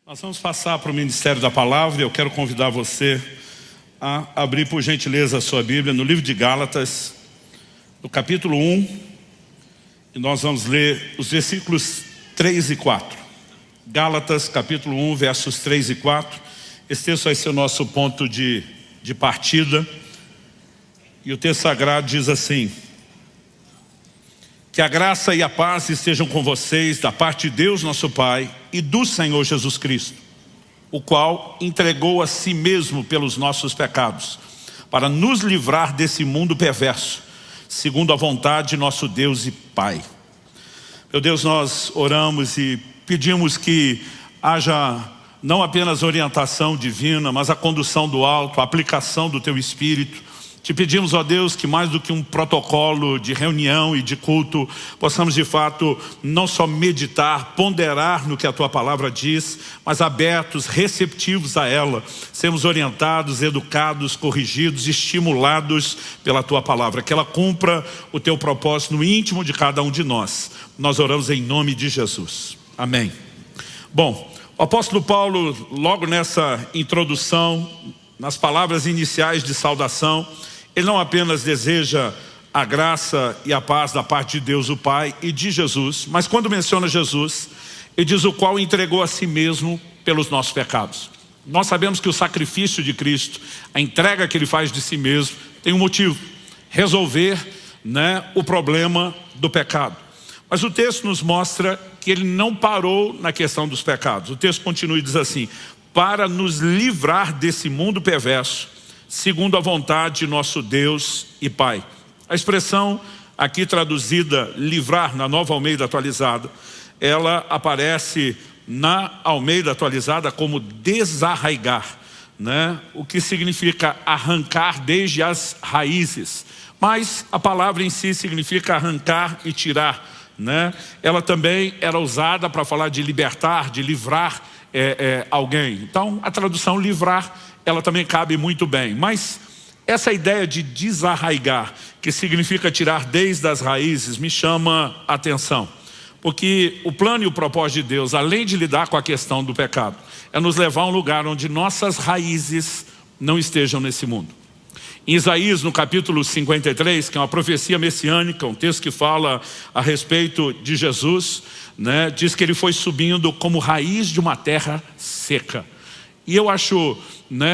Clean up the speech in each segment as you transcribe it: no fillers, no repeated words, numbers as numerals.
Nós vamos passar para o Ministério da Palavra. Eu quero convidar você a abrir, por gentileza, a sua Bíblia no livro de Gálatas, no capítulo 1, e nós vamos ler os versículos 3 e 4. Gálatas, capítulo 1, versos 3 e 4. Esse texto vai ser o nosso ponto de partida. E o texto sagrado diz assim: que a graça e a paz estejam com vocês da parte de Deus nosso Pai e do Senhor Jesus Cristo, o qual entregou a si mesmo pelos nossos pecados, para nos livrar desse mundo perverso, segundo a vontade de nosso Deus e Pai. Meu Deus, nós oramos e pedimos que haja não apenas orientação divina, mas a condução do alto, a aplicação do Teu Espírito. Te pedimos, ó Deus, que mais do que um protocolo de reunião e de culto, possamos de fato não só meditar, ponderar no que a Tua Palavra diz, mas abertos, receptivos a ela, sermos orientados, educados, corrigidos, estimulados pela Tua Palavra, que ela cumpra o Teu propósito no íntimo de cada um de nós. Nós oramos em nome de Jesus. Amém. Bom, o apóstolo Paulo, logo nessa introdução, nas palavras iniciais de saudação, ele não apenas deseja a graça e a paz da parte de Deus o Pai e de Jesus, mas quando menciona Jesus, ele diz: o qual entregou a si mesmo pelos nossos pecados. Nós sabemos que o sacrifício de Cristo, a entrega que ele faz de si mesmo, tem um motivo: resolver, o problema do pecado. Mas o texto nos mostra que ele não parou na questão dos pecados. O texto continua e diz assim: para nos livrar desse mundo perverso, segundo a vontade de nosso Deus e Pai. A expressão aqui traduzida livrar na Nova Almeida Atualizada, ela aparece na Almeida Atualizada como desarraigar, o que significa arrancar desde as raízes, mas a palavra em si significa arrancar e tirar, Ela também era usada para falar de libertar, de livrar alguém. Então a tradução livrar, ela também cabe muito bem. Mas essa ideia de desarraigar, que significa tirar desde as raízes, me chama a atenção. Porque o plano e o propósito de Deus, além de lidar com a questão do pecado, é nos levar a um lugar onde nossas raízes não estejam nesse mundo. Em Isaías, no capítulo 53, que é uma profecia messiânica, um texto que fala a respeito de Jesus, diz que ele foi subindo como raiz de uma terra seca. E eu acho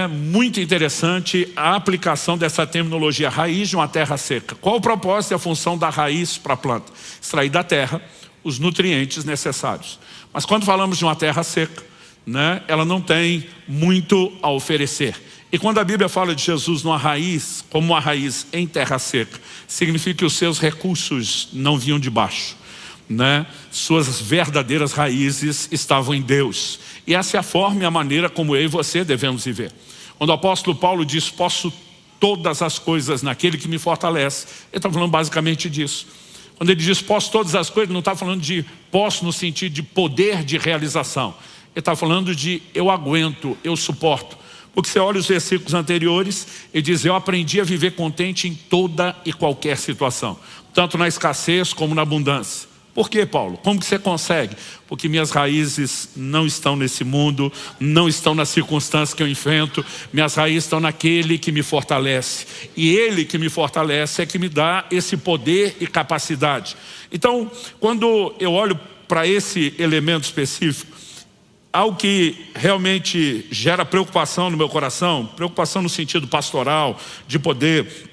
muito interessante a aplicação dessa terminologia, raiz de uma terra seca. Qual o propósito e a função da raiz para a planta? Extrair da terra os nutrientes necessários. Mas quando falamos de uma terra seca, ela não tem muito a oferecer. E quando a Bíblia fala de Jesus numa raiz, como uma raiz em terra seca, significa que os seus recursos não vinham de baixo. Suas verdadeiras raízes estavam em Deus. E essa é a forma e a maneira como eu e você devemos viver. Quando o apóstolo Paulo diz: posso todas as coisas naquele que me fortalece, ele está falando basicamente disso. Quando ele diz posso todas as coisas, ele não está falando de posso no sentido de poder de realização. Ele está falando de eu aguento, eu suporto. Porque você olha os versículos anteriores, ele diz: eu aprendi a viver contente em toda e qualquer situação, tanto na escassez como na abundância. Por quê, Paulo? Como que você consegue? Porque minhas raízes não estão nesse mundo, não estão nas circunstâncias que eu enfrento, minhas raízes estão naquele que me fortalece. E ele que me fortalece é que me dá esse poder e capacidade. Então, quando eu olho para esse elemento específico, algo que realmente gera preocupação no meu coração, preocupação no sentido pastoral, de poder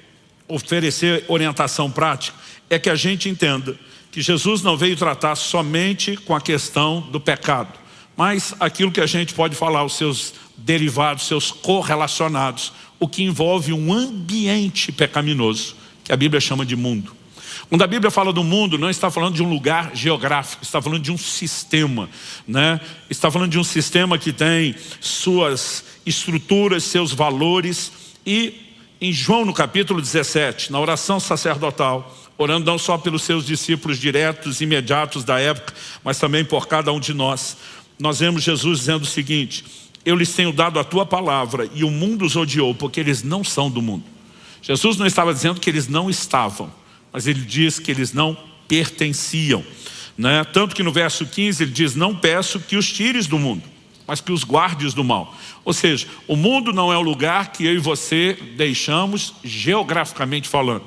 oferecer orientação prática, é que a gente entenda que Jesus não veio tratar somente com a questão do pecado, mas aquilo que a gente pode falar, os seus derivados, seus correlacionados, o que envolve um ambiente pecaminoso, que a Bíblia chama de mundo. Quando a Bíblia fala do mundo, não está falando de um lugar geográfico, está falando de um sistema, Está falando de um sistema que tem suas estruturas, seus valores. E em João, no capítulo 17, na oração sacerdotal, orando não só pelos seus discípulos diretos, imediatos da época, mas também por cada um de nós, nós vemos Jesus dizendo o seguinte: eu lhes tenho dado a tua palavra e o mundo os odiou, porque eles não são do mundo. Jesus não estava dizendo que eles não estavam, mas ele diz que eles não pertenciam. Tanto que no verso 15 ele diz: não peço que os tires do mundo, mas que os guardes do mal. Ou seja, o mundo não é o lugar que eu e você deixamos geograficamente falando,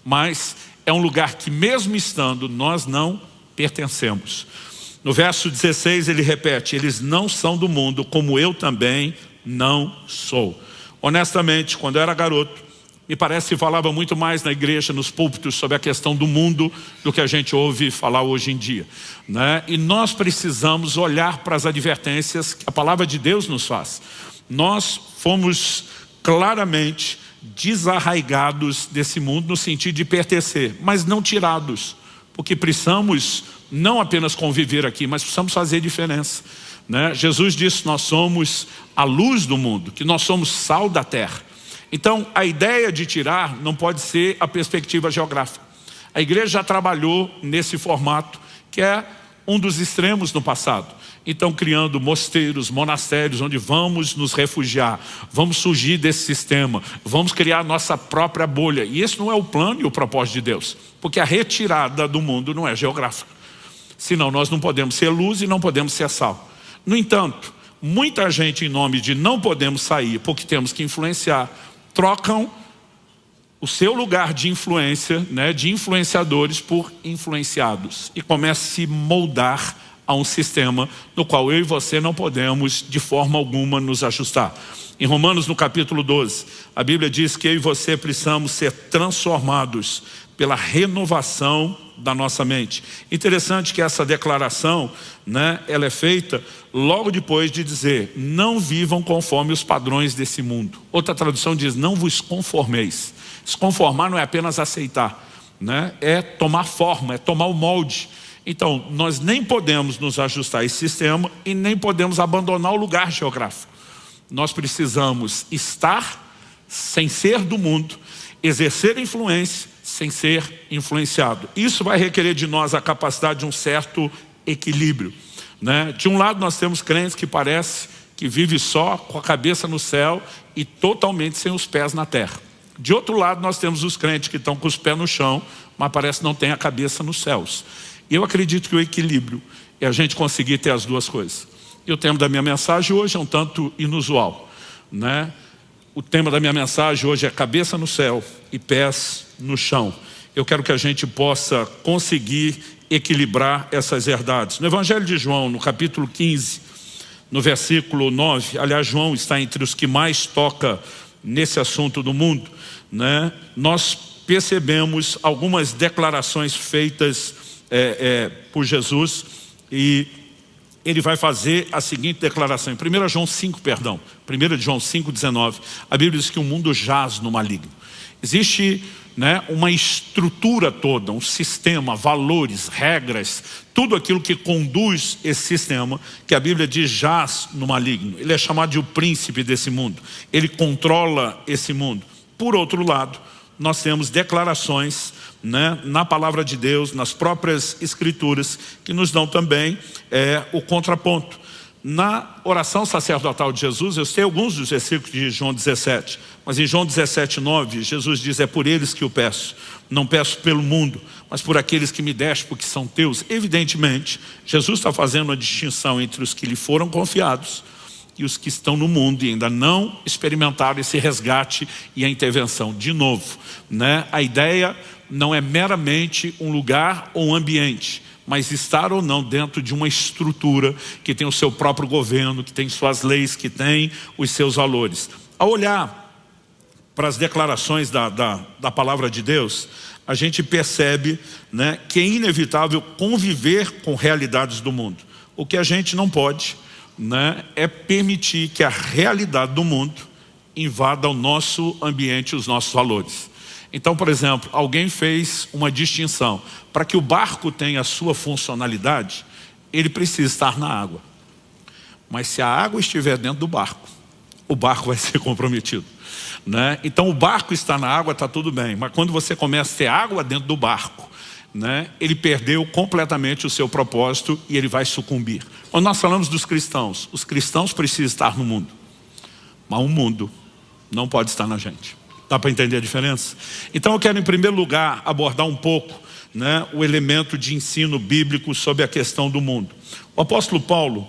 mas é um lugar que mesmo estando, nós não pertencemos. No verso 16 ele repete, eles não são do mundo, como eu também não sou. Honestamente, quando eu era garoto, me parece que falava muito mais na igreja, nos púlpitos, sobre a questão do mundo do que a gente ouve falar hoje em dia, né? E nós precisamos olhar para as advertências que a palavra de Deus nos faz. Nós fomos claramente desarraigados desse mundo no sentido de pertencer, mas não tirados, porque precisamos não apenas conviver aqui, mas precisamos fazer diferença, né? Jesus disse, nós somos a luz do mundo, que nós somos sal da terra. Então, a ideia de tirar não pode ser a perspectiva geográfica. A igreja já trabalhou nesse formato, que é um dos extremos no passado. Então, criando mosteiros, monastérios, onde vamos nos refugiar, vamos surgir desse sistema, vamos criar nossa própria bolha. E esse não é o plano e o propósito de Deus, porque a retirada do mundo não é geográfica. Senão nós não podemos ser luz e não podemos ser sal. No entanto, muita gente, em nome de não podemos sair porque temos que influenciar, trocam o seu lugar de influência, né, de influenciadores por influenciados. E começa a se moldar a um sistema no qual eu e você não podemos de forma alguma nos ajustar. Em Romanos, no capítulo 12, a Bíblia diz que eu e você precisamos ser transformados pela renovação da nossa mente. Interessante que essa declaração, né, ela é feita logo depois de dizer, não vivam conforme os padrões desse mundo. Outra tradução diz, não vos conformeis. Se conformar não é apenas aceitar, né? É tomar forma, é tomar o molde. Então, nós nem podemos nos ajustar a esse sistema e nem podemos abandonar o lugar geográfico. Nós precisamos estar sem ser do mundo, exercer influência sem ser influenciado. Isso vai requerer de nós a capacidade de um certo equilíbrio, né? De um lado nós temos crentes que parece que vive só com a cabeça no céu e totalmente sem os pés na terra. De outro lado nós temos os crentes que estão com os pés no chão, mas parece que não tem a cabeça nos céus. E eu acredito que o equilíbrio é a gente conseguir ter as duas coisas. E o tema da minha mensagem hoje é um tanto inusual, né? O tema da minha mensagem hoje é cabeça no céu e pés no chão. Eu quero que a gente possa conseguir equilibrar essas verdades. No Evangelho de João, no capítulo 15, no versículo 9, aliás, João está entre os que mais toca nesse assunto do mundo, né? Nós percebemos algumas declarações feitas por Jesus e ele vai fazer a seguinte declaração, em 1 João 5:19, a Bíblia diz que o mundo jaz no maligno. Existe, né, uma estrutura toda, um sistema, valores, regras, tudo aquilo que conduz esse sistema, que a Bíblia diz jaz no maligno. Ele é chamado de o príncipe desse mundo, ele controla esse mundo. Por outro lado, nós temos declarações, né, na palavra de Deus, nas próprias escrituras, que nos dão também o contraponto. Na oração sacerdotal de Jesus, eu sei alguns dos versículos de João 17, mas em João 17:9, Jesus diz, é por eles que eu peço, não peço pelo mundo, mas por aqueles que me deste, porque são teus. Evidentemente, Jesus está fazendo uma distinção entre os que lhe foram confiados e os que estão no mundo e ainda não experimentaram esse resgate e a intervenção. De novo, né? A ideia não é meramente um lugar ou um ambiente, mas estar ou não dentro de uma estrutura que tem o seu próprio governo, que tem suas leis, que tem os seus valores. Ao olhar para as declarações da palavra de Deus, a gente percebe, né, que é inevitável conviver com realidades do mundo. O que a gente não pode, né, é permitir que a realidade do mundo invada o nosso ambiente, os nossos valores. Então, por exemplo, alguém fez uma distinção. Para que o barco tenha a sua funcionalidade, ele precisa estar na água. Mas se a água estiver dentro do barco, o barco vai ser comprometido, né? Então o barco está na água, está tudo bem. Mas quando você começa a ter água dentro do barco, né, ele perdeu completamente o seu propósito e ele vai sucumbir. Quando nós falamos dos cristãos, os cristãos precisam estar no mundo, mas o mundo não pode estar na gente. Dá para entender a diferença? Então eu quero, em primeiro lugar, abordar um pouco, né, o elemento de ensino bíblico sobre a questão do mundo. O apóstolo Paulo,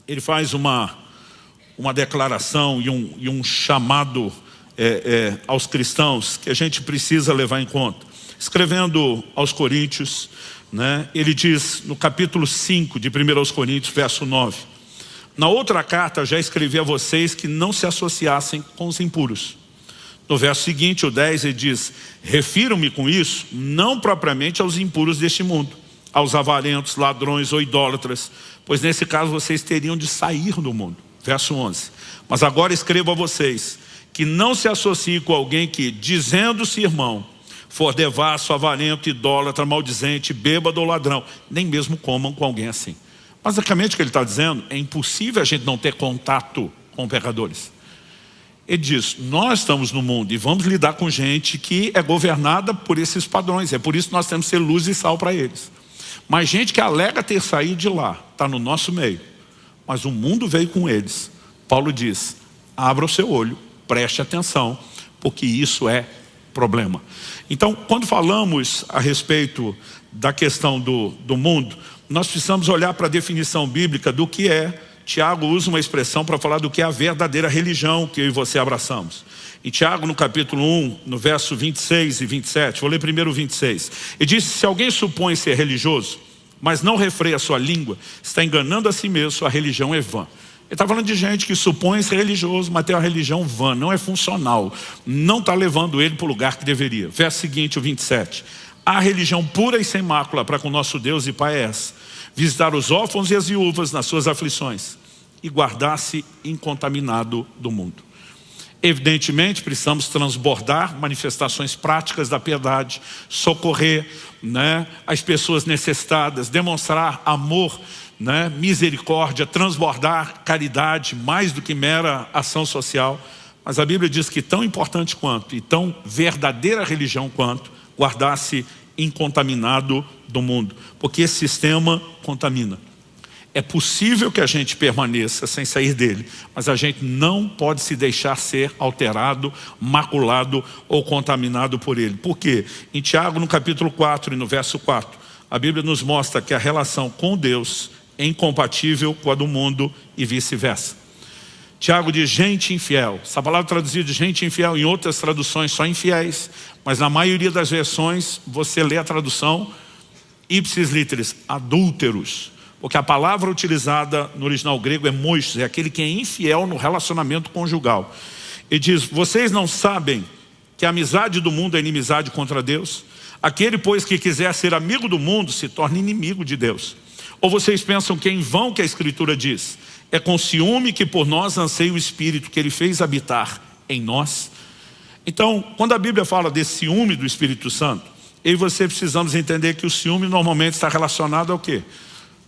ele faz uma declaração e um chamado aos cristãos que a gente precisa levar em conta. Escrevendo aos Coríntios, né, ele diz no capítulo 5 de 1 Coríntios, verso 9: na outra carta já escrevi a vocês que não se associassem com os impuros. No verso seguinte, o 10, ele diz: refiro-me com isso não propriamente aos impuros deste mundo, aos avarentos, ladrões ou idólatras, pois nesse caso vocês teriam de sair do mundo. Verso 11: mas agora escrevo a vocês que não se associem com alguém que, dizendo-se irmão, for devasso, avarento, idólatra, maldizente, bêbado ou ladrão, nem mesmo comam com alguém assim. Basicamente o que ele está dizendo, é impossível a gente não ter contato com pecadores. Ele diz, nós estamos no mundo e vamos lidar com gente que é governada por esses padrões. É por isso que nós temos que ser luz e sal para eles. Mas gente que alega ter saído de lá, está no nosso meio. Mas o mundo veio com eles. Paulo diz, abra o seu olho, preste atenção, porque isso é problema. Então, quando falamos a respeito da questão do mundo, nós precisamos olhar para a definição bíblica do que é. Tiago usa uma expressão para falar do que é a verdadeira religião que eu e você abraçamos. Em Tiago, no capítulo 1, no verso 26 e 27, vou ler primeiro o 26. Ele diz, se alguém supõe ser religioso, mas não refreia a sua língua, está enganando a si mesmo, sua religião é vã. Ele está falando de gente que supõe ser religioso, mas tem uma religião vã, não é funcional, não está levando ele para o lugar que deveria. Verso seguinte, o 27. A religião pura e sem mácula para com nosso Deus e Pai é essa: visitar os órfãos e as viúvas nas suas aflições e guardar-se incontaminado do mundo. Evidentemente, precisamos transbordar manifestações práticas da piedade, socorrer, né, as pessoas necessitadas, demonstrar amor, né, misericórdia, transbordar caridade, mais do que mera ação social. Mas a Bíblia diz que tão importante quanto, e tão verdadeira religião quanto, guardar-se incontaminado do mundo, porque esse sistema contamina. É possível que a gente permaneça sem sair dele, mas a gente não pode se deixar ser alterado, maculado ou contaminado por ele. Por quê? Em Tiago, no capítulo 4 e no verso 4, a Bíblia nos mostra que a relação com Deus é incompatível com a do mundo e vice-versa. Tiago diz gente infiel. Essa palavra traduzida de gente infiel, em outras traduções só infiéis, mas na maioria das versões você lê a tradução ipsis literis, adúlteros. Porque a palavra utilizada no original grego é moixos, é aquele que é infiel no relacionamento conjugal. Ele diz, vocês não sabem que a amizade do mundo é inimizade contra Deus? Aquele, pois, que quiser ser amigo do mundo, se torna inimigo de Deus. Ou vocês pensam que é em vão que a Escritura diz, é com ciúme que por nós anseia o Espírito que Ele fez habitar em nós? Então, quando a Bíblia fala desse ciúme do Espírito Santo, eu e você precisamos entender que o ciúme normalmente está relacionado ao quê?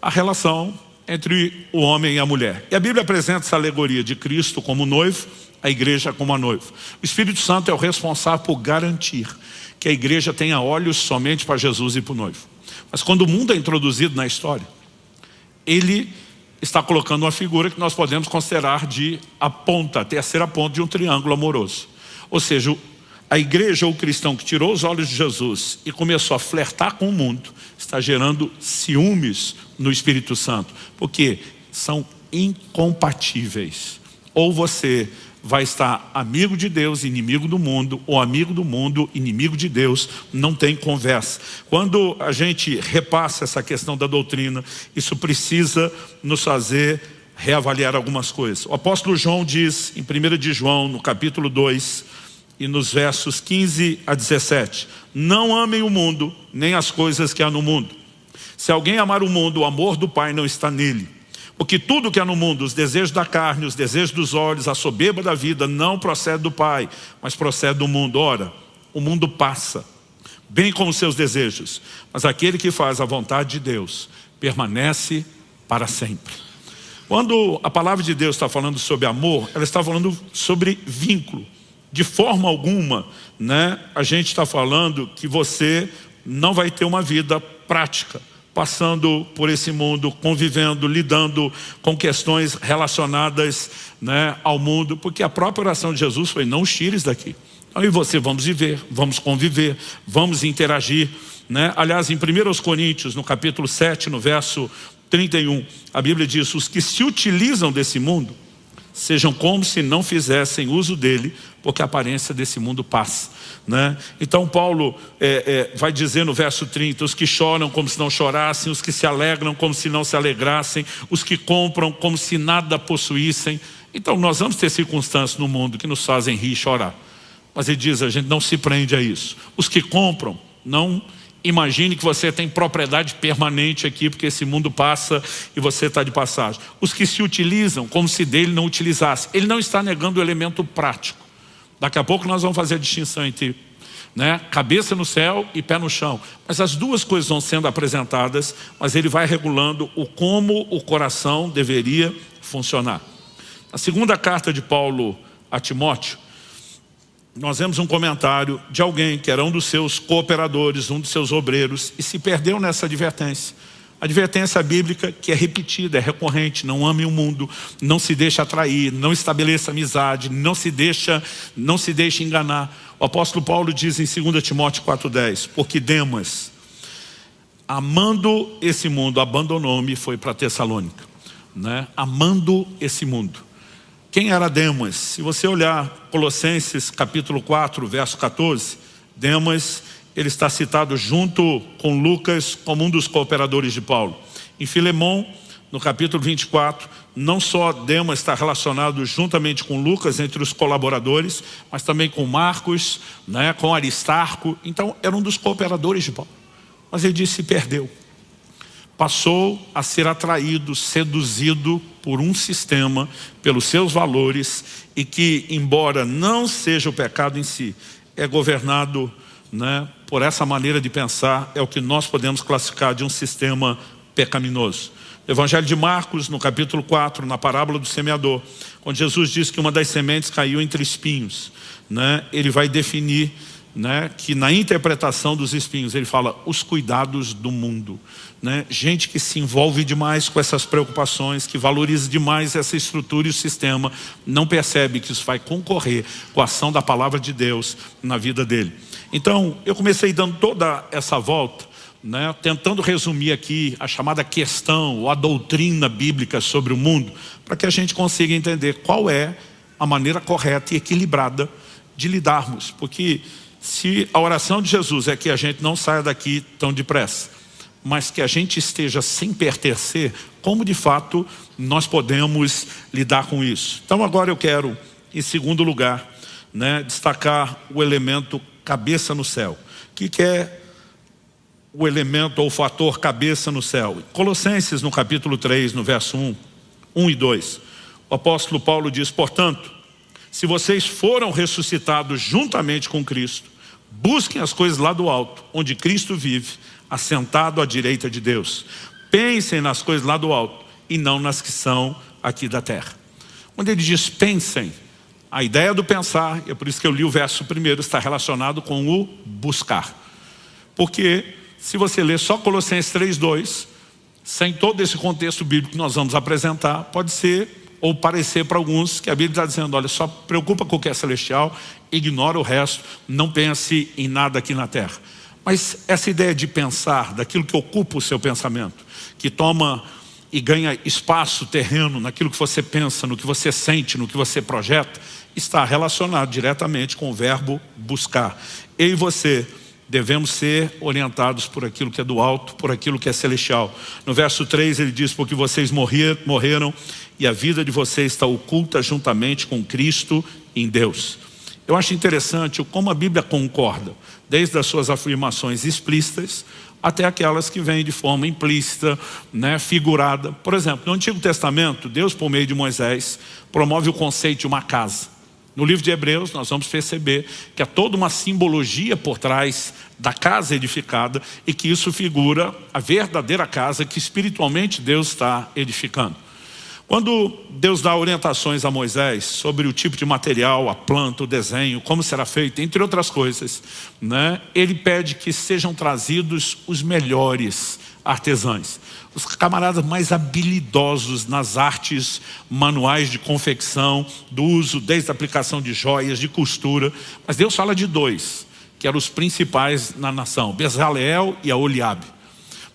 A relação entre o homem e a mulher. E a Bíblia apresenta essa alegoria de Cristo como noivo, a igreja como a noiva. O Espírito Santo é o responsável por garantir que a igreja tenha olhos somente para Jesus e para o noivo. Mas quando o mundo é introduzido na história, ele está colocando uma figura que nós podemos considerar de a ponta, a terceira ponta de um triângulo amoroso. Ou seja, a igreja ou o cristão que tirou os olhos de Jesus e começou a flertar com o mundo, está gerando ciúmes no Espírito Santo, porque são incompatíveis. Ou você vai estar amigo de Deus, inimigo do mundo, ou amigo do mundo, inimigo de Deus, não tem conversa. Quando a gente repassa essa questão da doutrina, isso precisa nos fazer reavaliar algumas coisas. O apóstolo João diz, em 1 de João, no capítulo 2, e nos versos 15 a 17, não amem o mundo, nem as coisas que há no mundo. Se alguém amar o mundo, o amor do Pai não está nele. Porque tudo que há no mundo, os desejos da carne, os desejos dos olhos, a soberba da vida, não procede do Pai, mas procede do mundo. Ora, o mundo passa, bem como seus desejos, mas aquele que faz a vontade de Deus permanece para sempre. Quando a palavra de Deus está falando sobre amor, ela está falando sobre vínculo. De forma alguma, né, a gente está falando que você não vai ter uma vida prática, passando por esse mundo, convivendo, lidando com questões relacionadas, né, ao mundo, porque a própria oração de Jesus foi, não os tires daqui. Então, eu e você vamos viver, vamos conviver, vamos interagir, né? Aliás, em 1 Coríntios, no capítulo 7, no verso 31, a Bíblia diz: os que se utilizam desse mundo sejam como se não fizessem uso dele, porque a aparência desse mundo passa, né? Então Paulo vai dizer no verso 30, os que choram como se não chorassem, os que se alegram como se não se alegrassem, os que compram como se nada possuíssem. Então nós vamos ter circunstâncias no mundo que nos fazem rir e chorar, mas ele diz, a gente não se prende a isso. Os que compram, não imagine que você tem propriedade permanente aqui, porque esse mundo passa e você está de passagem. Os que se utilizam como se dele não utilizasse. Ele não está negando o elemento prático. Daqui a pouco nós vamos fazer a distinção entre, né, cabeça no céu e pé no chão. Mas as duas coisas vão sendo apresentadas, mas ele vai regulando o como o coração deveria funcionar. Na segunda carta de Paulo a Timóteo, nós vemos um comentário de alguém que era um dos seus cooperadores, um dos seus obreiros, e se perdeu nessa advertência. Advertência bíblica que é repetida, é recorrente: não ame o mundo, não se deixe atrair, não estabeleça amizade, não se deixe enganar. O apóstolo Paulo diz em 2 Timóteo 4,10, porque Demas, amando esse mundo, abandonou-me e foi para Tessalônica, né? Amando esse mundo. Quem era Demas? Se você olhar Colossenses capítulo 4, verso 14, Demas, ele está citado junto com Lucas como um dos cooperadores de Paulo. Em Filemão, no capítulo 24, não só Demas está relacionado juntamente com Lucas entre os colaboradores, mas também com Marcos, né, com Aristarco. Então era um dos cooperadores de Paulo. Mas ele disse: se perdeu. Passou a ser atraído, seduzido por um sistema, pelos seus valores, e que, embora não seja o pecado em si, é governado, né, por essa maneira de pensar. É o que nós podemos classificar de um sistema pecaminoso. No Evangelho de Marcos, no capítulo 4, na parábola do semeador, quando Jesus diz que uma das sementes caiu entre espinhos, né, ele vai definir, né, que na interpretação dos espinhos ele fala os cuidados do mundo, né? Gente que se envolve demais com essas preocupações, que valoriza demais essa estrutura e o sistema, não percebe que isso vai concorrer com a ação da palavra de Deus na vida dele. Então eu comecei dando toda essa volta, né, tentando resumir aqui a chamada questão ou a doutrina bíblica sobre o mundo, para que a gente consiga entender qual é a maneira correta e equilibrada de lidarmos. Porque se a oração de Jesus é que a gente não saia daqui tão depressa, mas que a gente esteja sem pertencer, como de fato nós podemos lidar com isso? Então agora eu quero, em segundo lugar, né, destacar o elemento cabeça no céu. O que é o elemento ou o fator cabeça no céu? Colossenses, no capítulo 3, no verso 1 e 2, o apóstolo Paulo diz: portanto, se vocês foram ressuscitados juntamente com Cristo, busquem as coisas lá do alto, onde Cristo vive, assentado à direita de Deus. Pensem nas coisas lá do alto e não nas que são aqui da terra. Quando ele diz pensem, a ideia do pensar, é por isso que eu li o verso primeiro, está relacionado com o buscar. Porque se você ler só Colossenses 3:2, sem todo esse contexto bíblico que nós vamos apresentar, pode ser ou parecer para alguns que a Bíblia está dizendo: olha, só preocupa com o que é celestial, ignora o resto, não pense em nada aqui na terra. Mas essa ideia de pensar, daquilo que ocupa o seu pensamento, que toma e ganha espaço, terreno, naquilo que você pensa, no que você sente, no que você projeta, está relacionado diretamente com o verbo buscar. Eu e você devemos ser orientados por aquilo que é do alto, por aquilo que é celestial. No verso 3 ele diz: porque vocês morreram e a vida de vocês está oculta juntamente com Cristo em Deus. Eu acho interessante como a Bíblia concorda, desde as suas afirmações explícitas até aquelas que vêm de forma implícita, né, figurada. Por exemplo, no Antigo Testamento, Deus, por meio de Moisés, promove o conceito de uma casa. No livro de Hebreus, nós vamos perceber que há toda uma simbologia por trás da casa edificada e que isso figura a verdadeira casa que espiritualmente Deus está edificando. Quando Deus dá orientações a Moisés sobre o tipo de material, a planta, o desenho, como será feito, entre outras coisas, né, ele pede que sejam trazidos os melhores artesãos, os camaradas mais habilidosos nas artes manuais de confecção, do uso, desde a aplicação de joias, de costura. Mas Deus fala de dois, que eram os principais na nação: Bezaleel e Aholiabe.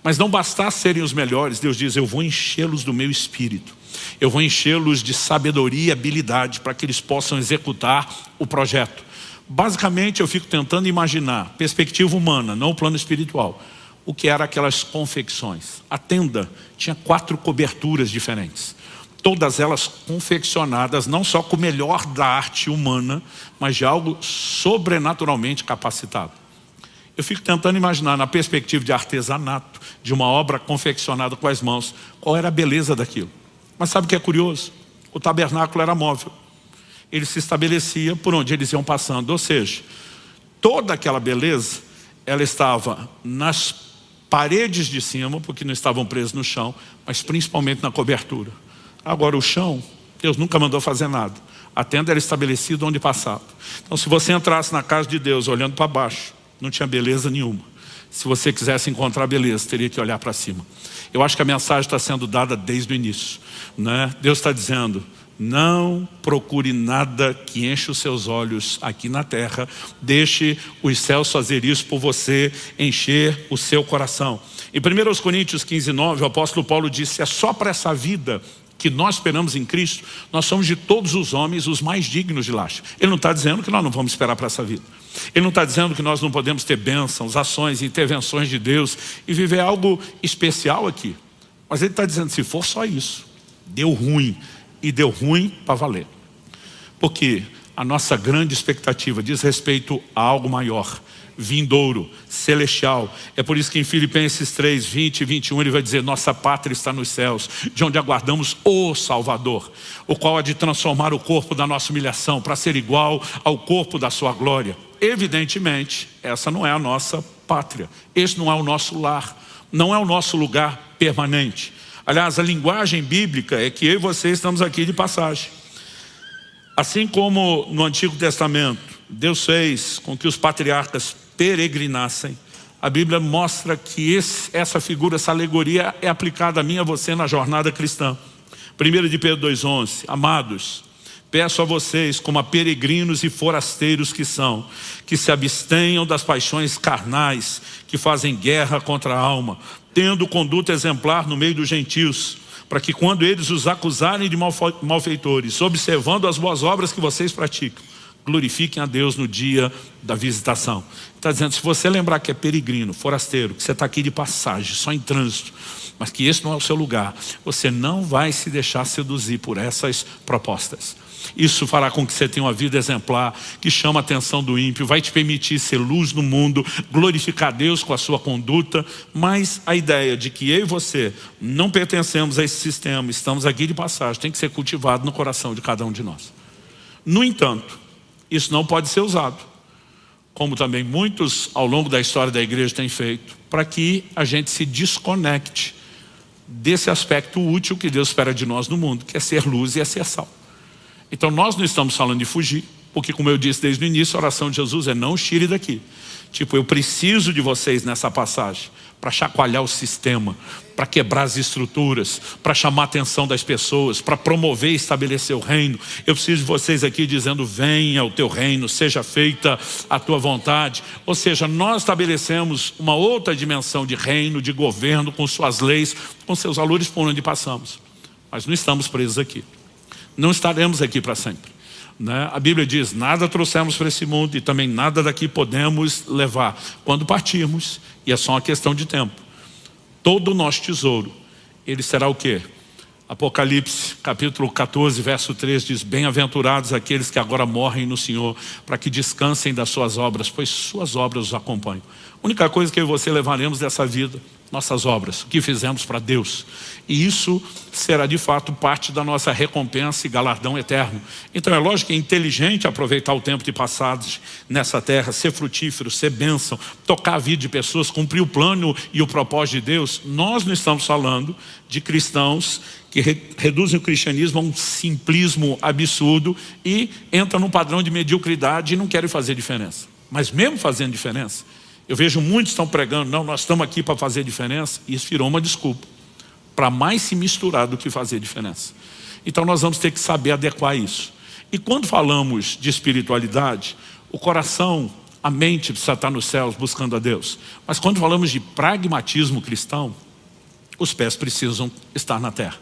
Mas não bastasse serem os melhores, Deus diz, eu vou enchê-los do meu espírito. Eu vou enchê-los de sabedoria e habilidade para que eles possam executar o projeto. Basicamente eu fico tentando imaginar, perspectiva humana, não o plano espiritual, o que eram aquelas confecções. A tenda tinha 4 coberturas diferentes. Todas elas confeccionadas não só com o melhor da arte humana, mas de algo sobrenaturalmente capacitado. Eu fico tentando imaginar, na perspectiva de artesanato, de uma obra confeccionada com as mãos, qual era a beleza daquilo. Mas sabe o que é curioso? O tabernáculo era móvel. Ele se estabelecia por onde eles iam passando. Ou seja, toda aquela beleza, ela estava nas paredes de cima, porque não estavam presos no chão, mas principalmente na cobertura. Agora o chão, Deus nunca mandou fazer nada. A tenda era estabelecida onde passava. Então se você entrasse na casa de Deus olhando para baixo, não tinha beleza nenhuma. Se você quisesse encontrar beleza, teria que olhar para cima. Eu acho que a mensagem está sendo dada desde o início, né? Deus está dizendo, não procure nada que enche os seus olhos aqui na terra. Deixe os céus fazer isso por você, encher o seu coração. Em 1 Coríntios 15:9, o apóstolo Paulo disse, é só para essa vida que nós esperamos em Cristo, nós somos de todos os homens os mais dignos de laxa. Ele não está dizendo que nós não vamos esperar para essa vida. Ele não está dizendo que nós não podemos ter bênçãos, ações, intervenções de Deus e viver algo especial aqui. Mas ele está dizendo, se for só isso, deu ruim. E deu ruim para valer. Porque a nossa grande expectativa diz respeito a algo maior, vindouro, celestial. É por isso que em Filipenses 3, 20 e 21 ele vai dizer, nossa pátria está nos céus, de onde aguardamos o Salvador, o qual há de transformar o corpo da nossa humilhação para ser igual ao corpo da sua glória. Evidentemente, essa não é a nossa pátria, esse não é o nosso lar, não é o nosso lugar permanente. Aliás, a linguagem bíblica é que eu e você estamos aqui de passagem. Assim como no Antigo Testamento, Deus fez com que os patriarcas peregrinassem, a Bíblia mostra que essa figura, essa alegoria é aplicada a mim e a você na jornada cristã. 1 de Pedro 2,11, amados, peço a vocês, como a peregrinos e forasteiros que são, que se abstenham das paixões carnais que fazem guerra contra a alma, tendo conduta exemplar no meio dos gentios, para que quando eles os acusarem de malfeitores, observando as boas obras que vocês praticam, glorifiquem a Deus no dia da visitação. Está dizendo, se você lembrar que é peregrino, forasteiro, que você está aqui de passagem, só em trânsito, mas que esse não é o seu lugar, você não vai se deixar seduzir por essas propostas. Isso fará com que você tenha uma vida exemplar, que chama a atenção do ímpio, vai te permitir ser luz no mundo, glorificar Deus com a sua conduta, mas a ideia de que eu e você não pertencemos a esse sistema, estamos aqui de passagem, tem que ser cultivado no coração de cada um de nós. No entanto, isso não pode ser usado, como também muitos ao longo da história da igreja têm feito, para que a gente se desconecte desse aspecto útil que Deus espera de nós no mundo, que é ser luz e é ser sal. Então nós não estamos falando de fugir, porque como eu disse desde o início, a oração de Jesus é não tire daqui. Tipo, eu preciso de vocês nessa passagem para chacoalhar o sistema, para quebrar as estruturas, para chamar a atenção das pessoas, para promover e estabelecer o reino. Eu preciso de vocês aqui dizendo, venha o teu reino, seja feita a tua vontade. Ou seja, nós estabelecemos uma outra dimensão de reino, de governo, com suas leis, com seus valores por onde passamos. Mas não estamos presos aqui. Não estaremos aqui para sempre, né? A Bíblia diz, nada trouxemos para esse mundo e também nada daqui podemos levar. Quando partirmos, e é só uma questão de tempo, todo o nosso tesouro, ele será o quê? Apocalipse, capítulo 14, verso 3 diz, bem-aventurados aqueles que agora morrem no Senhor, para que descansem das suas obras, pois suas obras os acompanham. A única coisa que eu e você levaremos dessa vida, nossas obras, o que fizemos para Deus. E isso será de fato parte da nossa recompensa e galardão eterno. Então é lógico que é inteligente aproveitar o tempo de passagem nessa terra, ser frutífero, ser bênção, tocar a vida de pessoas, cumprir o plano e o propósito de Deus. Nós não estamos falando de cristãos que reduzem o cristianismo a um simplismo absurdo e entram num padrão de mediocridade e não querem fazer diferença. Mas mesmo fazendo diferença, eu vejo muitos estão pregando, não, nós estamos aqui para fazer diferença, e isso virou uma desculpa para mais se misturar do que fazer diferença. Então nós vamos ter que saber adequar isso. E quando falamos de espiritualidade, o coração A mente precisa estar nos céus buscando a Deus. Mas quando falamos de pragmatismo cristão, os pés precisam estar na terra.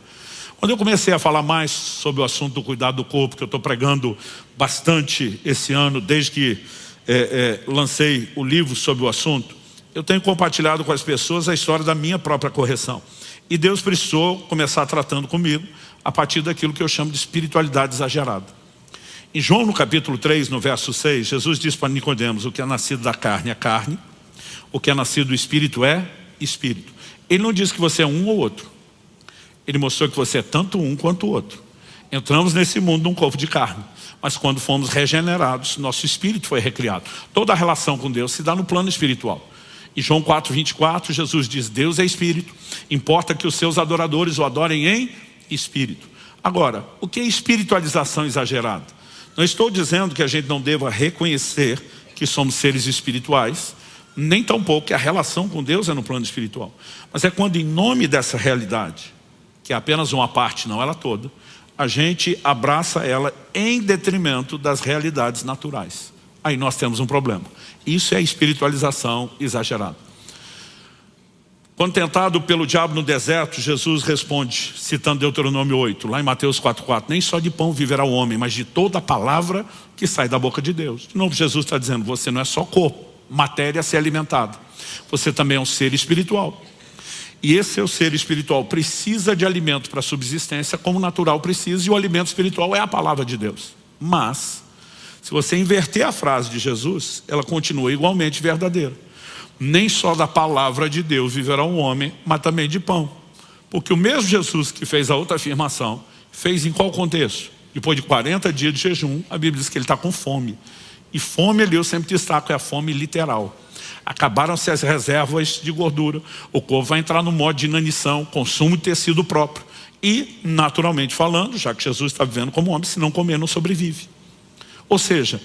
Quando eu comecei a falar mais sobre o assunto do cuidado do corpo, que eu estou pregando bastante esse ano, desde que lancei o livro sobre o assunto, eu tenho compartilhado com as pessoas a história da minha própria correção. E Deus precisou começar tratando comigo a partir daquilo que eu chamo de espiritualidade exagerada. Em João, no capítulo 3, no verso 6, Jesus diz para Nicodemos: o que é nascido da carne é carne, o que é nascido do Espírito é Espírito. Ele não diz que você é um ou outro. Ele mostrou que você é tanto um quanto o outro. Entramos nesse mundo num corpo de carne, mas quando fomos regenerados, nosso espírito foi recriado. Toda a relação com Deus se dá no plano espiritual. Em João 4:24, Jesus diz: Deus é espírito, importa que os seus adoradores o adorem em espírito. Agora, o que é espiritualização exagerada? Não estou dizendo que a gente não deva reconhecer que somos seres espirituais, nem tampouco que a relação com Deus é no plano espiritual. Mas é quando, em nome dessa realidade, que é apenas uma parte, não ela toda, a gente abraça ela em detrimento das realidades naturais. Aí nós temos um problema. Isso é espiritualização exagerada. Quando tentado pelo diabo no deserto, Jesus responde, citando Deuteronômio 8, lá em Mateus 4:4, nem só de pão viverá o homem, mas de toda a palavra que sai da boca de Deus. De novo, Jesus está dizendo, você não é só corpo, matéria a ser alimentada. Você também é um ser espiritual. E esse seu ser espiritual precisa de alimento para a subsistência, como o natural precisa, e o alimento espiritual é a palavra de Deus. Mas, se você inverter a frase de Jesus, ela continua igualmente verdadeira. Nem só da palavra de Deus viverá um homem, mas também de pão. Porque o mesmo Jesus que fez a outra afirmação, fez em qual contexto? Depois de 40 dias de jejum, a Bíblia diz que ele está com fome. E fome ali eu sempre destaco, é a fome literal. Acabaram-se as reservas de gordura, o corpo vai entrar no modo de inanição, consumo de tecido próprio. E, naturalmente falando, já que Jesus está vivendo como homem, se não comer não sobrevive. Ou seja,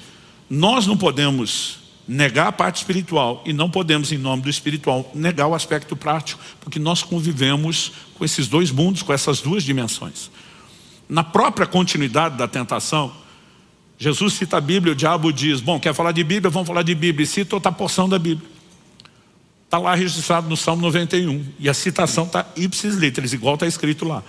nós não podemos negar a parte espiritual e não podemos, em nome do espiritual, negar o aspecto prático, porque nós convivemos com esses dois mundos, com essas duas dimensões. Na própria continuidade da tentação, Jesus cita a Bíblia, o diabo diz, bom, quer falar de Bíblia? Vamos falar de Bíblia. E cita outra porção da Bíblia. Está lá registrado no Salmo 91. E a citação está ipsis literis, igual está escrito lá.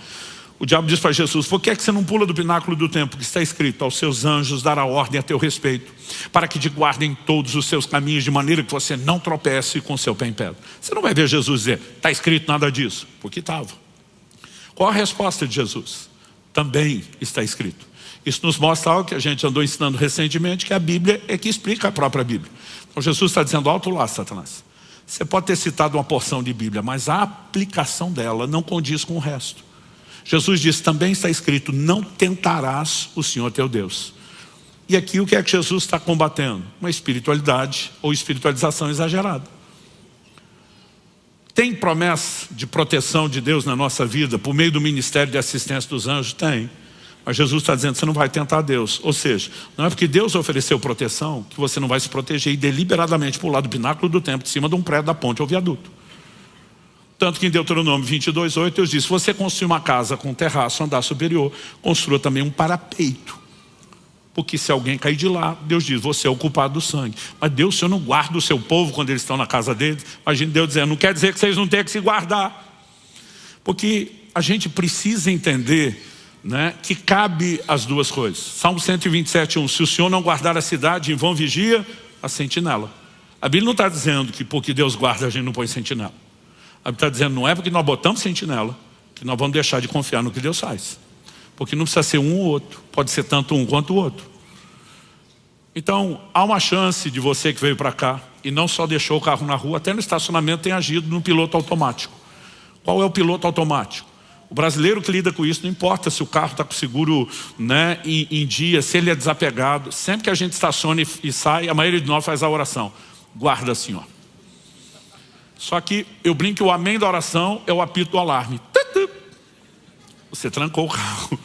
O diabo diz para Jesus, por que é que você não pula do pináculo do templo? Que está escrito, aos seus anjos dará ordem a teu respeito, para que te guardem todos os seus caminhos, de maneira que você não tropece com seu pé em pedra. Você não vai ver Jesus dizer, está escrito nada disso, porque estava. Qual a resposta de Jesus? Também está escrito. Isso nos mostra algo que a gente andou ensinando recentemente, que a Bíblia é que explica a própria Bíblia. Então Jesus está dizendo, alto lá, Satanás. Você pode ter citado uma porção de Bíblia, mas a aplicação dela não condiz com o resto. Jesus disse, também está escrito, não tentarás o Senhor teu Deus. E aqui o que é que Jesus está combatendo? Uma espiritualidade ou espiritualização exagerada. Tem promessa de proteção de Deus na nossa vida, por meio do ministério de assistência dos anjos? Tem. Mas Jesus está dizendo, você não vai tentar Deus. Ou seja, não é porque Deus ofereceu proteção, que você não vai se proteger e deliberadamente pular do pináculo do templo, de cima de um prédio da ponte ou viaduto. Tanto que em Deuteronômio 22:8 Deus diz, se você construir uma casa com terraço, andar superior, construa também um parapeito. Porque se alguém cair de lá, Deus diz, você é o culpado do sangue. Mas Deus, o Senhor não guarda o seu povo quando eles estão na casa deles. Imagina Deus dizendo, não quer dizer que vocês não têm que se guardar. Porque a gente precisa entender, né, que cabe as duas coisas. Salmo 127:1, se o Senhor não guardar a cidade, em vão vigia a sentinela. A Bíblia não está dizendo que porque Deus guarda a gente não põe sentinela. A Bíblia está dizendo, não é porque nós botamos sentinela que nós vamos deixar de confiar no que Deus faz. Porque não precisa ser um ou outro, pode ser tanto um quanto o outro. Então, há uma chance de você que veio para cá e não só deixou o carro na rua, até no estacionamento tem agido no piloto automático. Qual é o piloto automático? O brasileiro que lida com isso, não importa se o carro está com seguro, né, em dia, se ele é desapegado, sempre que a gente estaciona e sai, a maioria de nós faz a oração, guarda, Senhor. Só que eu brinco que o amém da oração é o apito do alarme. Você trancou o carro.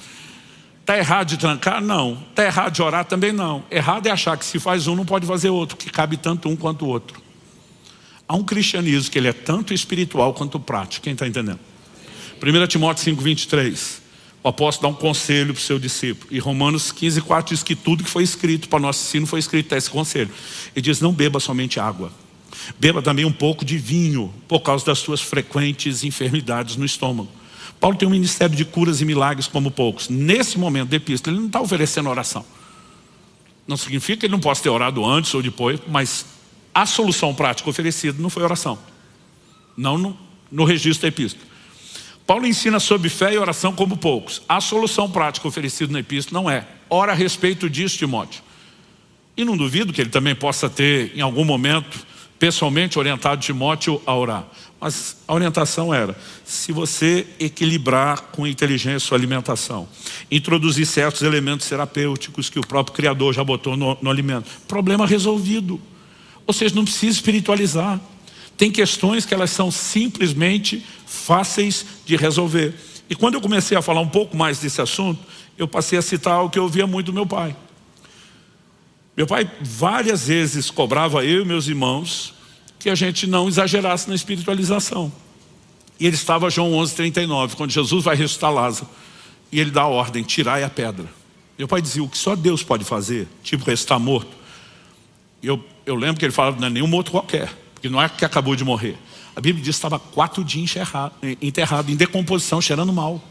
Está errado de trancar? Não. Está errado de orar? Também não. Errado é achar que se faz um não pode fazer outro, que cabe tanto um quanto o outro. Há um cristianismo que ele é tanto espiritual quanto prático. Quem está entendendo? 1 Timóteo 5:23. O o apóstolo dá um conselho para o seu discípulo. E Romanos 15:4 diz que tudo que foi escrito para nosso ensino foi escrito esse conselho. Ele diz, não beba somente água. Beba também um pouco de vinho, por causa das suas frequentes enfermidades no estômago. Paulo tem um ministério de curas e milagres como poucos. Nesse momento da epístola, ele não está oferecendo oração. Não significa que ele não possa ter orado antes ou depois, mas a solução prática oferecida não foi oração. Não no registro da epístola. Paulo ensina sobre fé e oração como poucos. A solução prática oferecida na epístola não é. Ora a respeito disso, Timóteo. E não duvido que ele também possa ter, em algum momento, pessoalmente orientado Timóteo a orar. Mas a orientação era, se você equilibrar com inteligência sua alimentação, introduzir certos elementos terapêuticos que o próprio Criador já botou no alimento, problema resolvido. Ou seja, não precisa espiritualizar. Tem questões que elas são simplesmente fáceis de resolver. E quando eu comecei a falar um pouco mais desse assunto, eu passei a citar o que eu ouvia muito do meu pai. Meu pai várias vezes cobrava eu e meus irmãos que a gente não exagerasse na espiritualização. E ele estava a João 11:39, quando Jesus vai ressuscitar Lázaro. E ele dá a ordem, tirai a pedra. Meu pai dizia, o que só Deus pode fazer, tipo ressuscitar morto. Eu lembro que ele falava, não é nenhum morto qualquer, porque não é que acabou de morrer. A Bíblia diz que estava 4 dias enterrado, em decomposição, cheirando mal.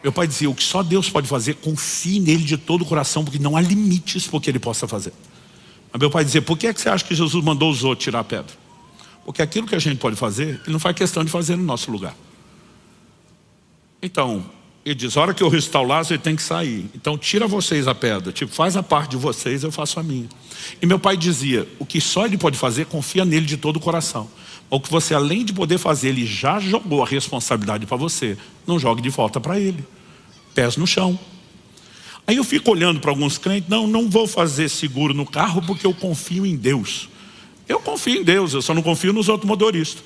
Meu pai dizia, o que só Deus pode fazer, confie nele de todo o coração, porque não há limites para o que ele possa fazer. Mas meu pai dizia, por que você acha que Jesus mandou os outros tirar a pedra? Porque aquilo que a gente pode fazer, ele não faz questão de fazer no nosso lugar. Então, ele diz, a hora que eu ressuscitar o Lázaro, ele tem que sair. Então tira vocês a pedra, tipo, faz a parte de vocês, eu faço a minha. E meu pai dizia, o que só ele pode fazer, confia nele de todo o coração. O que você, além de poder fazer, ele já jogou a responsabilidade para você, não jogue de volta para ele. Pés no chão. Aí eu fico olhando para alguns crentes, não vou fazer seguro no carro porque eu confio em Deus. Eu confio em Deus, eu só não confio nos outros motoristas.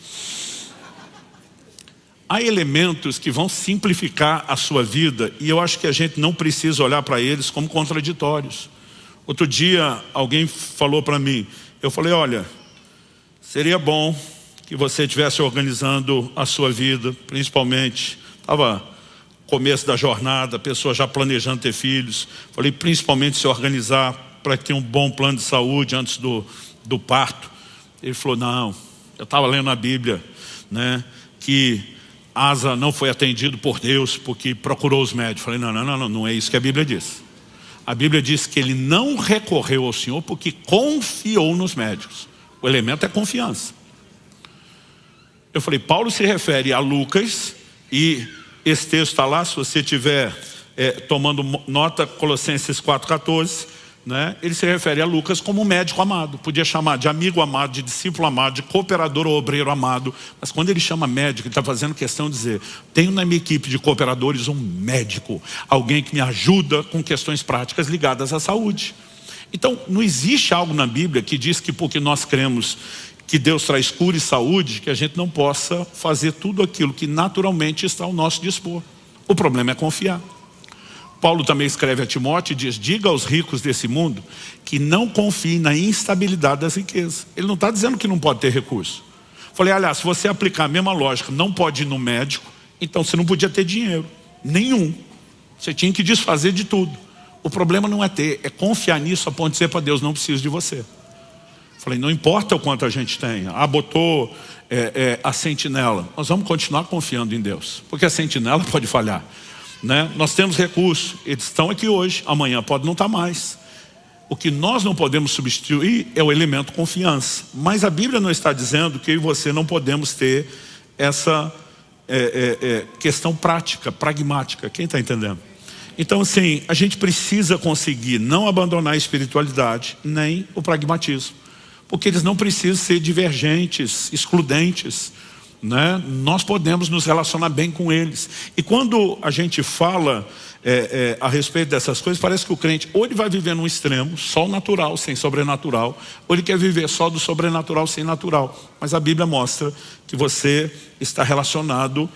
Há elementos que vão simplificar a sua vida e eu acho que a gente não precisa olhar para eles como contraditórios. Outro dia alguém falou para mim, eu falei, olha, seria bom que você estivesse organizando a sua vida, principalmente, estava começo da jornada, a pessoa já planejando ter filhos. Falei, principalmente se organizar para ter um bom plano de saúde antes do parto. Ele falou, não, eu estava lendo na Bíblia, né, que Asa não foi atendido por Deus porque procurou os médicos. Falei, não é isso que a Bíblia diz. A Bíblia diz que ele não recorreu ao Senhor porque confiou nos médicos. O elemento é confiança. Eu falei, Paulo se refere a Lucas e esse texto está lá, se você estiver tomando nota, Colossenses 4:14, né? Ele se refere a Lucas como um médico amado. Podia chamar de amigo amado, de discípulo amado, de cooperador ou obreiro amado. Mas quando ele chama médico, ele está fazendo questão de dizer, tenho na minha equipe de cooperadores um médico, alguém que me ajuda com questões práticas ligadas à saúde. Então, não existe algo na Bíblia que diz que porque nós cremos que Deus traz cura e saúde, que a gente não possa fazer tudo aquilo que naturalmente está ao nosso dispor. O problema é confiar. Paulo também escreve a Timóteo e diz, diga aos ricos desse mundo que não confiem na instabilidade das riquezas. Ele não está dizendo que não pode ter recurso. Falei, aliás, se você aplicar a mesma lógica, não pode ir no médico, então você não podia ter dinheiro, nenhum. Você tinha que desfazer de tudo. O problema não é ter, é confiar nisso a ponto de dizer para Deus, não preciso de você. Falei, não importa o quanto a gente tenha. Botou a sentinela. Nós vamos continuar confiando em Deus. Porque a sentinela pode falhar, né? Nós temos recursos. Eles estão aqui hoje. Amanhã pode não estar mais. O que nós não podemos substituir é o elemento confiança. Mas a Bíblia não está dizendo que eu e você não podemos ter essa questão prática, pragmática. Quem está entendendo? Então assim, a gente precisa conseguir não abandonar a espiritualidade, nem o pragmatismo. Porque eles não precisam ser divergentes, excludentes, né? Nós podemos nos relacionar bem com eles. E quando a gente fala a respeito dessas coisas, parece que o crente ou ele vai viver num extremo, só o natural sem sobrenatural, ou ele quer viver só do sobrenatural sem natural. Mas a Bíblia mostra que você está relacionado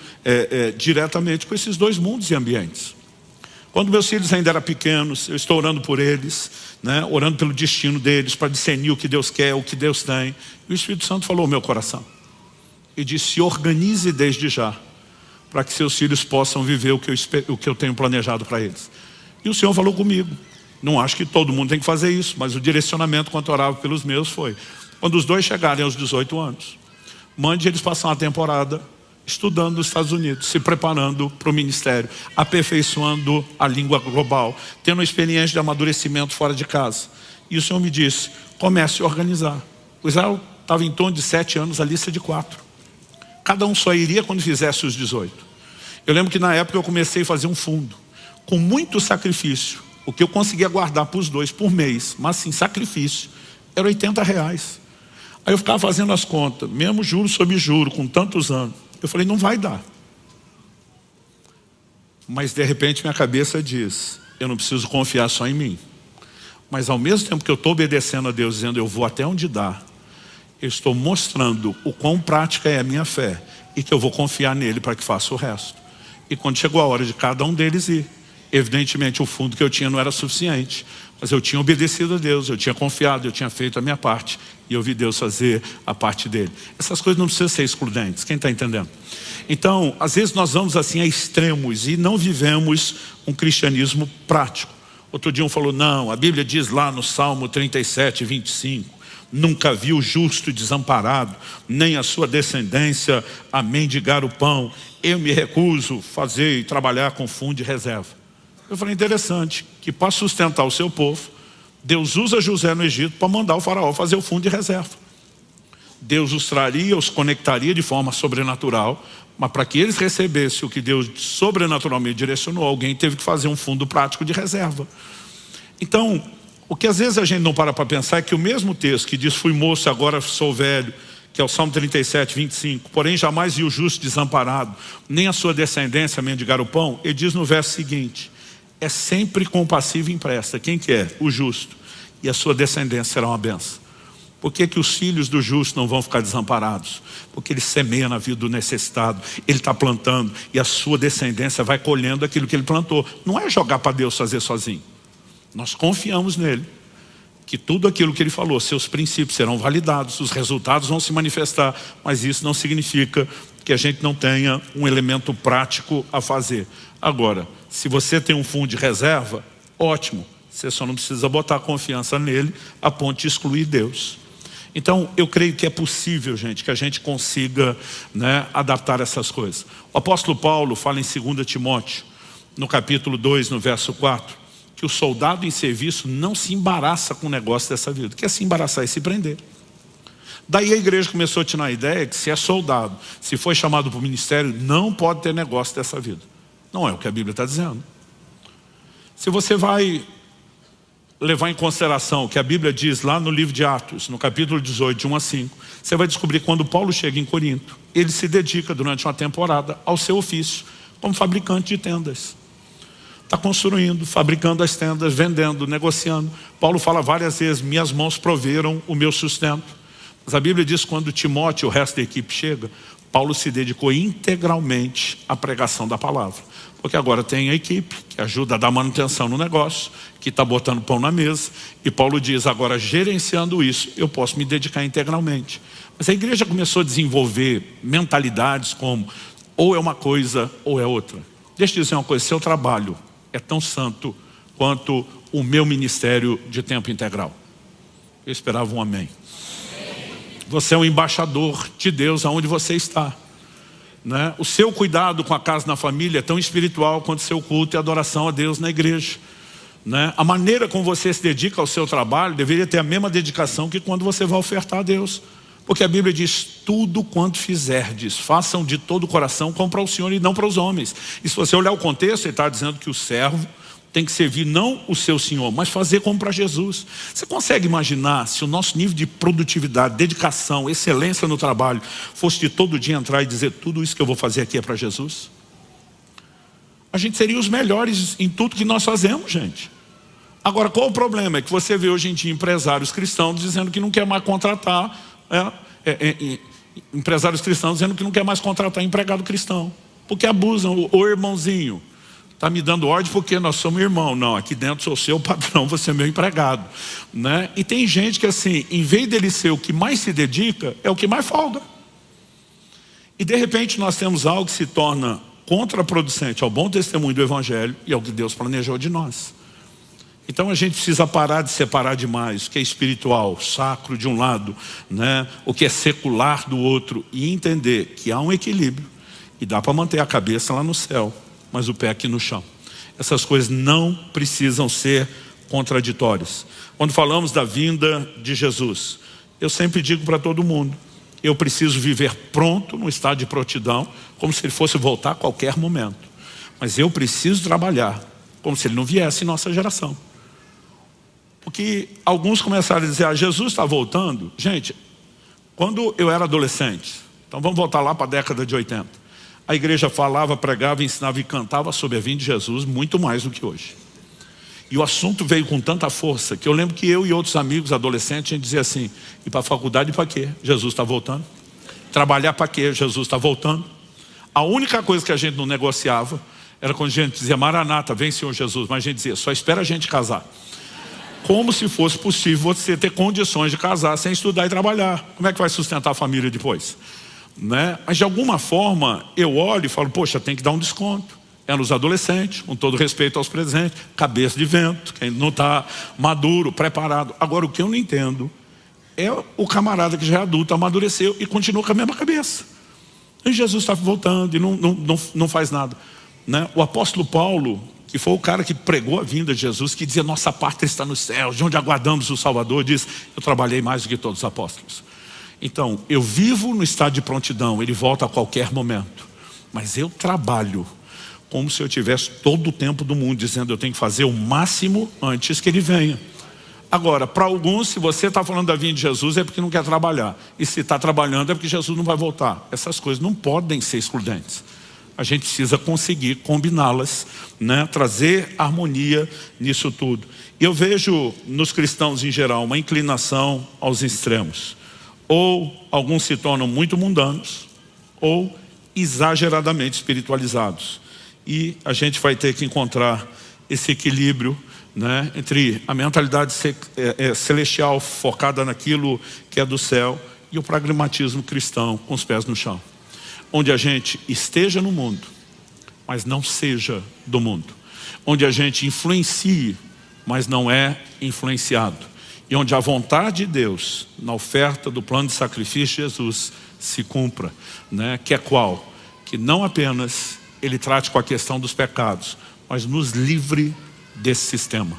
diretamente com esses dois mundos e ambientes. Quando meus filhos ainda eram pequenos, eu estou orando por eles, né? Orando pelo destino deles, para discernir o que Deus quer, o que Deus tem. E o Espírito Santo falou ao meu coração. E disse, se organize desde já, para que seus filhos possam viver o que eu tenho planejado para eles. E o Senhor falou comigo. Não acho que todo mundo tem que fazer isso, mas o direcionamento quando eu orava pelos meus foi: quando os dois chegarem aos 18 anos, mande eles passar uma temporada estudando nos Estados Unidos, se preparando para o ministério, aperfeiçoando a língua global, tendo uma experiência de amadurecimento fora de casa. E o Senhor me disse: comece a organizar. O Israel estava em torno de 7 anos, a lista de 4. Cada um só iria quando fizesse os 18. Eu lembro que na época eu comecei a fazer um fundo, com muito sacrifício. O que eu conseguia guardar para os dois por mês, mas sim, sacrifício, era R$80. Aí eu ficava fazendo as contas, mesmo juro sobre juro, com tantos anos. Eu falei: não vai dar. Mas de repente minha cabeça diz: eu não preciso confiar só em mim. Mas ao mesmo tempo que eu estou obedecendo a Deus, dizendo eu vou até onde dá, eu estou mostrando o quão prática é a minha fé e que eu vou confiar nele para que faça o resto. E quando chegou a hora de cada um deles ir, evidentemente o fundo que eu tinha não era suficiente, mas eu tinha obedecido a Deus, eu tinha confiado, eu tinha feito a minha parte e eu vi Deus fazer a parte dele. Essas coisas não precisam ser excludentes, quem está entendendo? Então, às vezes nós vamos assim a extremos e não vivemos um cristianismo prático. Outro dia um falou: não, a Bíblia diz lá no Salmo 37, 25, nunca viu o justo desamparado, nem a sua descendência a mendigar o pão. Eu me recuso a fazer e trabalhar com fundo de reserva. Eu falei: interessante, que para sustentar o seu povo, Deus usa José no Egito para mandar o faraó fazer o fundo de reserva. Deus os traria, os conectaria de forma sobrenatural, mas para que eles recebessem o que Deus sobrenaturalmente direcionou, alguém teve que fazer um fundo prático de reserva. Então, o que às vezes a gente não para pensar é que o mesmo texto que diz: fui moço, agora sou velho, que é o Salmo 37, 25, porém jamais viu o justo desamparado, nem a sua descendência mendigar o pão, ele diz no verso seguinte: é sempre compassivo e empresta. Quem que é? O justo. E a sua descendência será uma bênção. Por que que os filhos do justo não vão ficar desamparados? Porque ele semeia na vida do necessitado, ele está plantando e a sua descendência vai colhendo aquilo que ele plantou. Não é jogar para Deus fazer sozinho. Nós confiamos nele, que tudo aquilo que ele falou, seus princípios serão validados, os resultados vão se manifestar, mas isso não significa que a gente não tenha um elemento prático a fazer. Agora, se você tem um fundo de reserva, ótimo, você só não precisa botar confiança nele a ponto de excluir Deus. Então, eu creio que é possível, gente, que a gente consiga, adaptar essas coisas. O apóstolo Paulo fala em 2 Timóteo, no capítulo 2, no verso 4, que o soldado em serviço não se embaraça com o negócio dessa vida. Que é se embaraçar e se prender. Daí a igreja começou a tirar a ideia que se é soldado, se foi chamado para o ministério, não pode ter negócio dessa vida. Não é o que a Bíblia está dizendo. Se você vai levar em consideração o que a Bíblia diz lá no livro de Atos, no capítulo 18, de 1 a 5, você vai descobrir que quando Paulo chega em Corinto, ele se dedica durante uma temporada ao seu ofício como fabricante de tendas. Está construindo, fabricando as tendas, vendendo, negociando. Paulo fala várias vezes: minhas mãos proveram o meu sustento. Mas a Bíblia diz que quando Timóteo e o resto da equipe chega, Paulo se dedicou integralmente à pregação da palavra. Porque agora tem a equipe que ajuda a dar manutenção no negócio, que está botando pão na mesa. E Paulo diz: agora gerenciando isso, eu posso me dedicar integralmente. Mas a igreja começou a desenvolver mentalidades como: ou é uma coisa ou é outra. Deixa eu dizer uma coisa: seu trabalho é tão santo quanto o meu ministério de tempo integral. Eu esperava um amém. Você é um embaixador de Deus aonde você está. O seu cuidado com a casa na família é tão espiritual quanto o seu culto e adoração a Deus na igreja. A maneira como você se dedica ao seu trabalho deveria ter a mesma dedicação que quando você vai ofertar a Deus. Porque a Bíblia diz: tudo quanto fizerdes, façam de todo o coração como para o Senhor e não para os homens. E se você olhar o contexto, ele está dizendo que o servo tem que servir não o seu Senhor, mas fazer como para Jesus. Você consegue imaginar se o nosso nível de produtividade, dedicação, excelência no trabalho fosse de todo dia entrar e dizer: tudo isso que eu vou fazer aqui é para Jesus? A gente seria os melhores em tudo que nós fazemos, gente. Agora, qual o problema? É que você vê hoje em dia empresários cristãos dizendo que não quer mais contratar, empresários cristãos dizendo que não quer mais contratar empregado cristão, porque abusam. O irmãozinho está me dando ordem porque nós somos irmãos. Não, aqui dentro sou seu patrão, você é meu empregado. E tem gente que assim, em vez dele ser o que mais se dedica, é o que mais folga. E de repente nós temos algo que se torna contraproducente ao bom testemunho do Evangelho e ao que Deus planejou de nós. Então a gente precisa parar de separar demais o que é espiritual, sacro de um lado, né? O que é secular do outro, e entender que há um equilíbrio e dá para manter a cabeça lá no céu, mas o pé aqui no chão. Essas coisas não precisam ser contraditórias. Quando falamos da vinda de Jesus, eu sempre digo para todo mundo, eu preciso viver pronto, no estado de prontidão, como se ele fosse voltar a qualquer momento. Mas eu preciso trabalhar como se ele não viesse em nossa geração. Porque alguns começaram a dizer, Jesus está voltando. Gente, quando eu era adolescente, então vamos voltar lá para a década de 80. A igreja falava, pregava, ensinava e cantava sobre a vinda de Jesus muito mais do que hoje. E o assunto veio com tanta força que eu lembro que eu e outros amigos adolescentes, a gente dizia assim, ir para a faculdade para quê? Jesus está voltando. Trabalhar para quê? Jesus está voltando. A única coisa que a gente não negociava era quando a gente dizia, Maranata, vem Senhor Jesus. Mas a gente dizia, só espera a gente casar. Como se fosse possível você ter condições de casar sem estudar e trabalhar. Como é que vai sustentar a família depois? Né? Mas de alguma forma eu olho e falo, poxa, tem que dar um desconto. É nos adolescentes, com todo respeito aos presentes, cabeça de vento, quem não está maduro, preparado. Agora o que eu não entendo é o camarada que já é adulto, amadureceu e continua com a mesma cabeça. E Jesus está voltando e não faz nada. Né? O apóstolo Paulo, que foi o cara que pregou a vinda de Jesus, que dizia, nossa pátria está nos céus, de onde aguardamos o Salvador, diz, eu trabalhei mais do que todos os apóstolos. Então, eu vivo no estado de prontidão, ele volta a qualquer momento. Mas eu trabalho como se eu tivesse todo o tempo do mundo, dizendo, eu tenho que fazer o máximo antes que ele venha. Agora, para alguns, se você está falando da vinda de Jesus, é porque não quer trabalhar. E se está trabalhando, é porque Jesus não vai voltar. Essas coisas não podem ser excludentes. A gente precisa conseguir combiná-las, né? Trazer harmonia nisso tudo. E eu vejo nos cristãos em geral uma inclinação aos extremos. Ou alguns se tornam muito mundanos, ou exageradamente espiritualizados. E a gente vai ter que encontrar esse equilíbrio, né? Entre a mentalidade celestial focada naquilo que é do céu e o pragmatismo cristão com os pés no chão. Onde a gente esteja no mundo, mas não seja do mundo. Onde a gente influencie, mas não é influenciado. E onde a vontade de Deus, na oferta do plano de sacrifício de Jesus, se cumpra. Né? Que é qual? Que não apenas Ele trate com a questão dos pecados, mas nos livre desse sistema.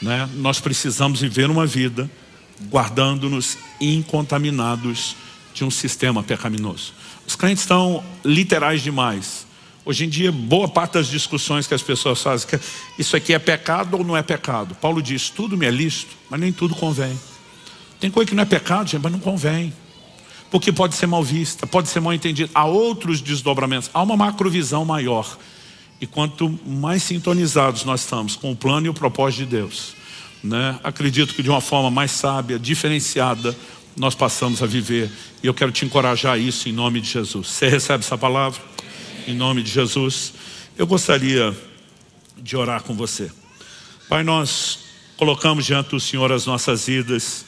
Né? Nós precisamos viver uma vida guardando-nos incontaminados de um sistema pecaminoso. Os crentes estão literais demais. Hoje em dia, boa parte das discussões que as pessoas fazem, que isso aqui é pecado ou não é pecado? Paulo diz, tudo me é lícito, mas nem tudo convém. Tem coisa que não é pecado, gente, mas não convém. Porque pode ser mal vista, pode ser mal entendida. Há outros desdobramentos, há uma macrovisão maior. E quanto mais sintonizados nós estamos com o plano e o propósito de Deus, né? Acredito que de uma forma mais sábia, diferenciada, nós passamos a viver. E eu quero te encorajar a isso em nome de Jesus. Você recebe essa palavra? Em nome de Jesus. Eu gostaria de orar com você. Pai, nós colocamos diante do Senhor as nossas vidas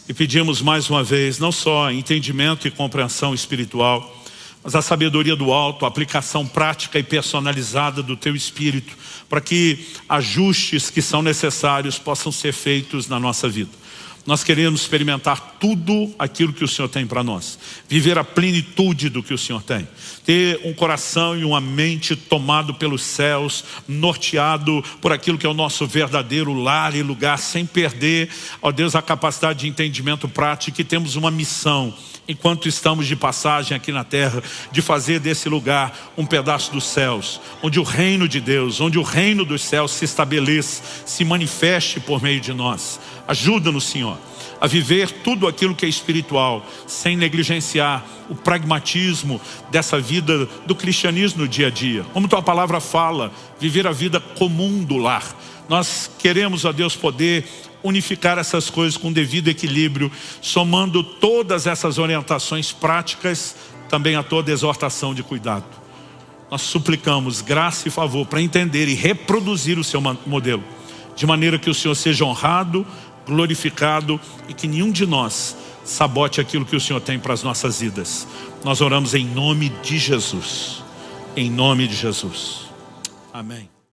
e pedimos mais uma vez, não só entendimento e compreensão espiritual, mas a sabedoria do alto, a aplicação prática e personalizada do Teu Espírito, para que ajustes que são necessários possam ser feitos na nossa vida. Nós queremos experimentar tudo aquilo que o Senhor tem para nós. Viver a plenitude do que o Senhor tem. Ter um coração e uma mente tomado pelos céus, norteado por aquilo que é o nosso verdadeiro lar e lugar, sem perder, ó Deus, a capacidade de entendimento prático, que temos uma missão, enquanto estamos de passagem aqui na terra, de fazer desse lugar um pedaço dos céus, onde o reino de Deus, onde o reino dos céus se estabeleça, se manifeste por meio de nós. Ajuda-nos, Senhor, a viver tudo aquilo que é espiritual, sem negligenciar o pragmatismo dessa vida do cristianismo no dia a dia. Como Tua palavra fala, viver a vida comum do lar. Nós queremos, ó Deus, poder unificar essas coisas com devido equilíbrio, somando todas essas orientações práticas também a toda exortação de cuidado. Nós suplicamos graça e favor para entender e reproduzir o Seu modelo, de maneira que o Senhor seja honrado, glorificado e que nenhum de nós sabote aquilo que o Senhor tem para as nossas vidas. Nós oramos em nome de Jesus. em nome de Jesus. Amém.